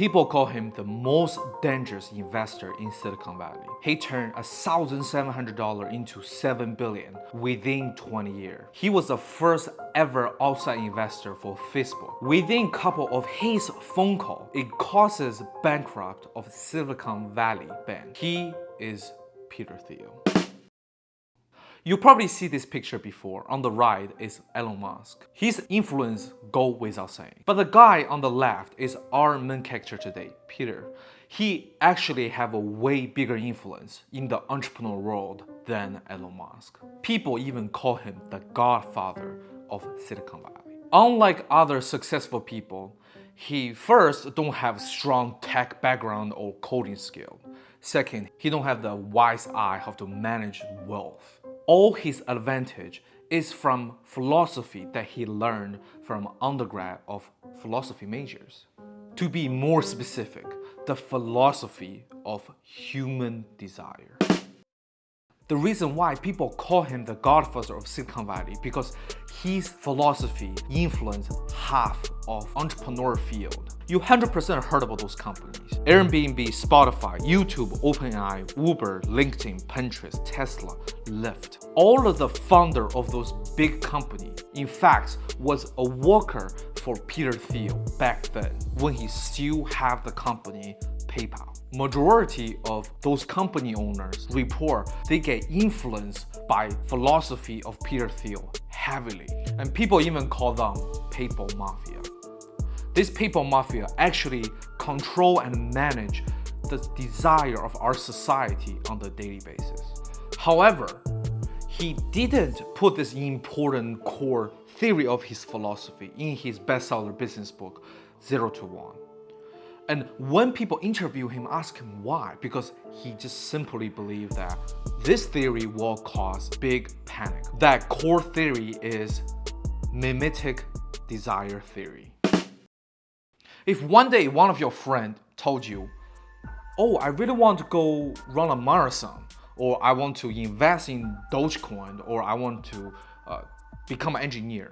People call him the most dangerous investor in Silicon Valley. He turned $1,700 into $7 billion within 20 years. He was the first ever outside investor for Facebook. Within a couple of his phone calls, it causes bankrupt of Silicon Valley Bank. He is Peter Thiel. You probably see this picture before. On the right is Elon Musk. His influence goes without saying. But the guy on the left is our main character today, Peter. He actually have a way bigger influence in the entrepreneur world than Elon Musk. People even call him the godfather of Silicon Valley. Unlike other successful people, he first don't have strong tech background or coding skill. Second, he don't have the wise eye how to manage wealth. All his advantage is from philosophy that he learned from undergrad of philosophy majors. To be more specific, the philosophy of human desire. The reason why people call him the godfather of Silicon Valley because his philosophy influenced half of entrepreneur field. You 100% heard about those companies. Airbnb, Spotify, YouTube, OpenAI, Uber, LinkedIn, Pinterest, Tesla, Lyft. All of the founder of those big companies, in fact, was a worker for Peter Thiel back then when he still had the company PayPal. Majority of those company owners report they get influenced by philosophy of Peter Thiel heavily. And people even call them PayPal Mafia. This PayPal Mafia actually control and manage the desire of our society on a daily basis. However, he didn't put this important core theory of his philosophy in his bestseller business book, 0 to 1. And when people interview him, ask him why, because he just simply believed that this theory will cause big panic. That core theory is mimetic desire theory. If one day one of your friends told you, oh, I really want to go run a marathon, or I want to invest in Dogecoin, or I want to become an engineer,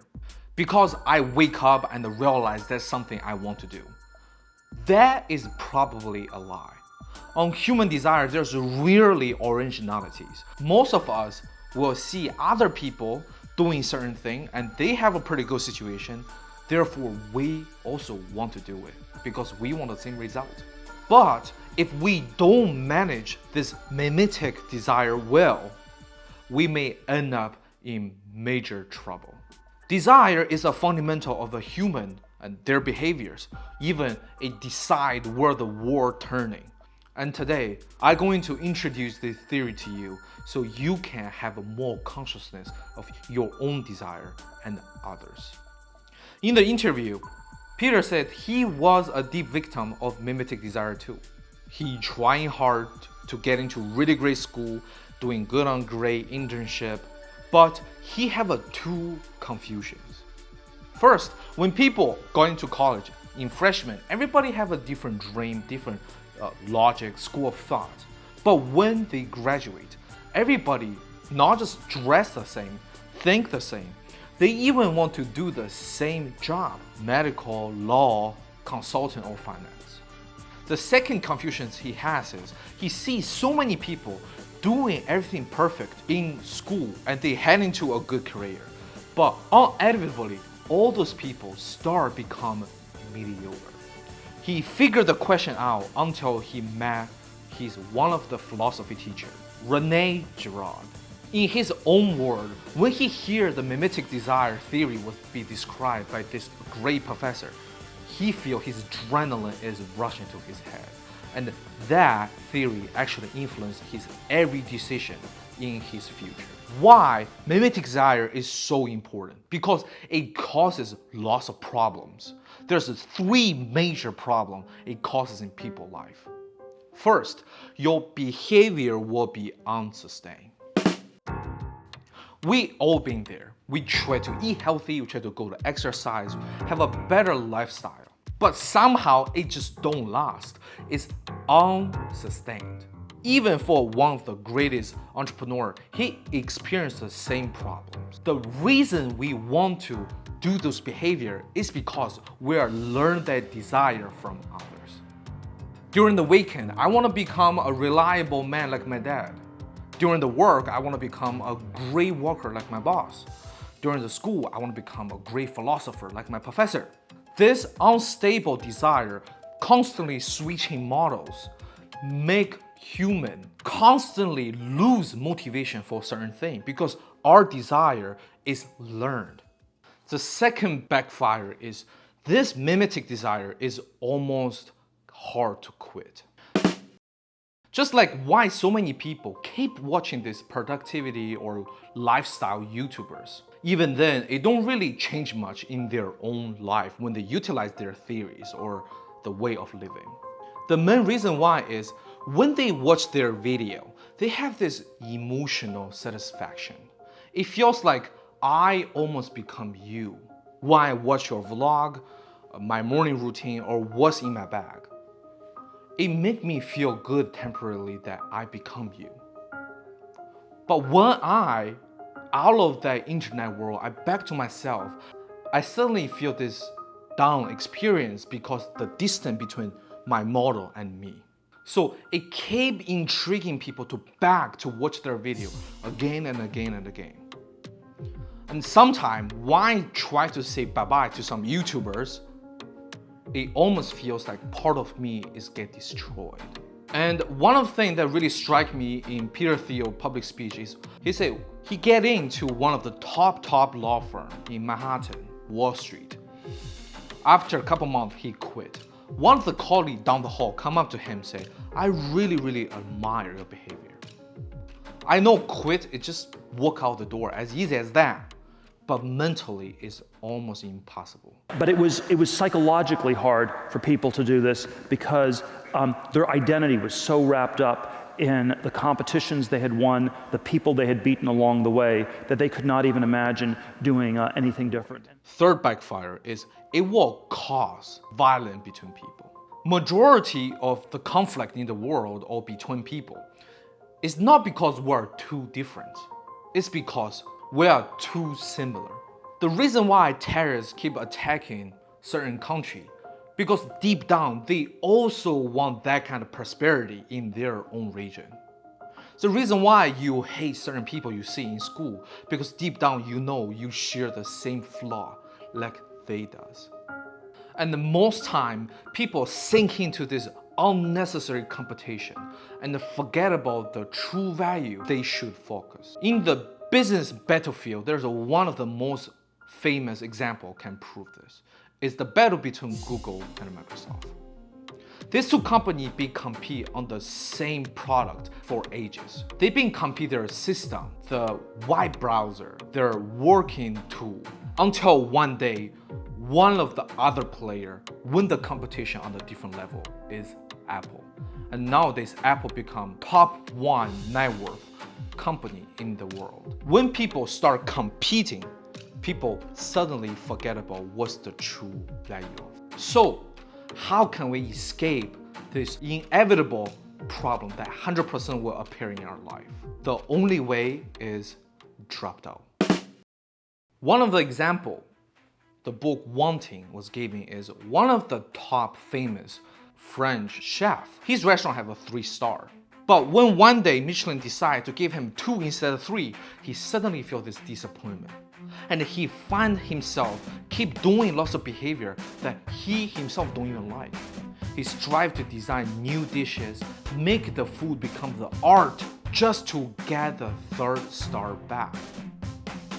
because I wake up and realize that's something I want to do. That is probably a lie. On human desire, there's rarely originalities. Most of us will see other people doing certain things and they have a pretty good situation. Therefore, we also want to do it because we want the same result. But if we don't manage this mimetic desire well, we may end up in major trouble. Desire is a fundamental of a human and their behaviors, even it decide where the world turning. And today, I'm going to introduce this theory to you so you can have a more consciousness of your own desire and others. In the interview, Peter said he was a deep victim of mimetic desire too. He trying hard to get into really great school, doing good on great internship, but he have two confusions. First, when people go into college, in freshman, everybody have a different dream, different logic, school of thought. But when they graduate, everybody not just dress the same, think the same. They even want to do the same job, medical, law, consultant, or finance. The second confusion he has is he sees so many people doing everything perfect in school and they head into a good career. But inevitably, all those people start become mediocre. He figured the question out until he met one of the philosophy teachers, Rene Girard. In his own word, when he hears the mimetic desire theory was be described by this great professor, he feels his adrenaline is rushing to his head. And that theory actually influenced his every decision in his future. Why mimetic desire is so important? Because it causes lots of problems. There's three major problems it causes in people's life. First, your behavior will be unsustained. We all been there. We try to eat healthy, we try to go to exercise, have a better lifestyle. But somehow it just don't last. It's unsustained. Even for one of the greatest entrepreneurs, he experienced the same problems. The reason we want to do those behavior is because we are learned that desire from others. During the weekend, I want to become a reliable man like my dad. During the work, I want to become a great worker like my boss. During the school, I want to become a great philosopher like my professor. This unstable desire, constantly switching models, make human constantly lose motivation for a certain thing because our desire is learned. The second backfire is this mimetic desire is almost hard to quit. Just like why so many people keep watching these productivity or lifestyle YouTubers. Even then, it don't really change much in their own life when they utilize their theories or the way of living. The main reason why is when they watch their video, they have this emotional satisfaction. It feels like I almost become you when I watch your vlog, my morning routine, or what's in my bag. It makes me feel good temporarily that I become you. But when I, out of that internet world, I back to myself, I suddenly feel this down experience because the distance between my model and me. So it kept intriguing people to back to watch their video again and again and again. And sometimes when I try to say bye-bye to some YouTubers, it almost feels like part of me is get destroyed. And one of the things that really strike me in Peter Thiel public speech is he said he get into one of the top law firm in Manhattan, Wall Street. After a couple months, he quit. One of the colleagues down the hall come up to him and say, I really admire your behavior. I know quit is just walk out the door as easy as that. But mentally it's almost impossible. But it was psychologically hard for people to do this because their identity was so wrapped up in the competitions they had won, the people they had beaten along the way, that they could not even imagine doing anything different. Third backfire is it will cause violence between people. Majority of the conflict in the world or between people is not because we're too different. It's because we are too similar. The reason why terrorists keep attacking certain country, because deep down they also want that kind of prosperity in their own region. The reason why you hate certain people you see in school, because deep down you know you share the same flaw like they does. And the most time people sink into this unnecessary competition and forget about the true value they should focus. In the business battlefield, there's one of the most famous example can prove this. It's the battle between Google and Microsoft. These two companies been compete on the same product for ages. They've been compete their system, the web browser, their working tool, until one day, one of the other player win the competition on a different level is Apple. And nowadays, Apple become top 1 net worth company in the world. When people start competing, people suddenly forget about what's the true value of. So, how can we escape this inevitable problem that 100% will appear in our life? The only way is dropped out. One of the example the book Wanting was giving is one of the top famous French chef. His restaurant have a 3-star. But when one day Michelin decided to give him 2 instead of 3, he suddenly felt this disappointment. And he find himself keep doing lots of behavior that he himself don't even like. He strive to design new dishes, make the food become the art just to get the 3rd star back.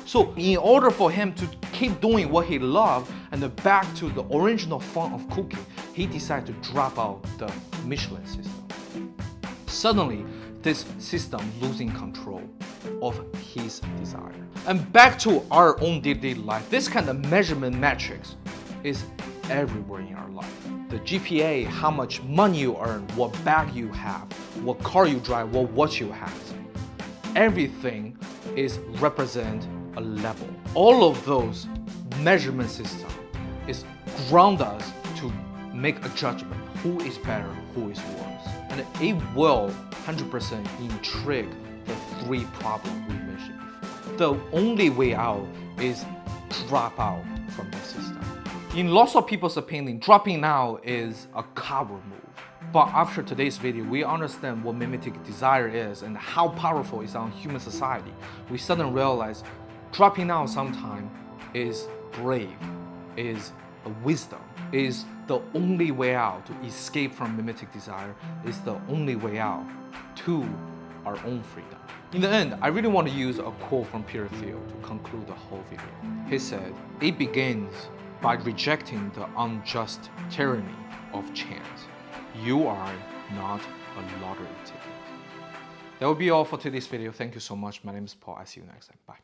So in order for him to keep doing what he loved and back to the original fun of cooking, he decided to drop out the Michelin system. Suddenly, this system losing control of his desire. And back to our own day-to-day life, this kind of measurement metrics is everywhere in our life. The GPA, how much money you earn, what bag you have, what car you drive, what watch you have. Everything is represent a level. All of those measurement system is ground us to make a judgment who is better, who is worse. And it will 100% intrigue the 3 problems we mentioned before. The only way out is drop out from the system. In lots of people's opinion, dropping out is a coward move. But after today's video, we understand what mimetic desire is and how powerful it is on human society. We suddenly realize dropping out sometime is brave, is a wisdom, is the only way out to escape from mimetic desire, is the only way out to our own freedom. In the end, I really want to use a quote from Peter Thiel to conclude the whole video. He said, "It begins by rejecting the unjust tyranny of chance. You are not a lottery ticket." That will be all for today's video. Thank you so much. My name is Paul. I'll see you next time. Bye.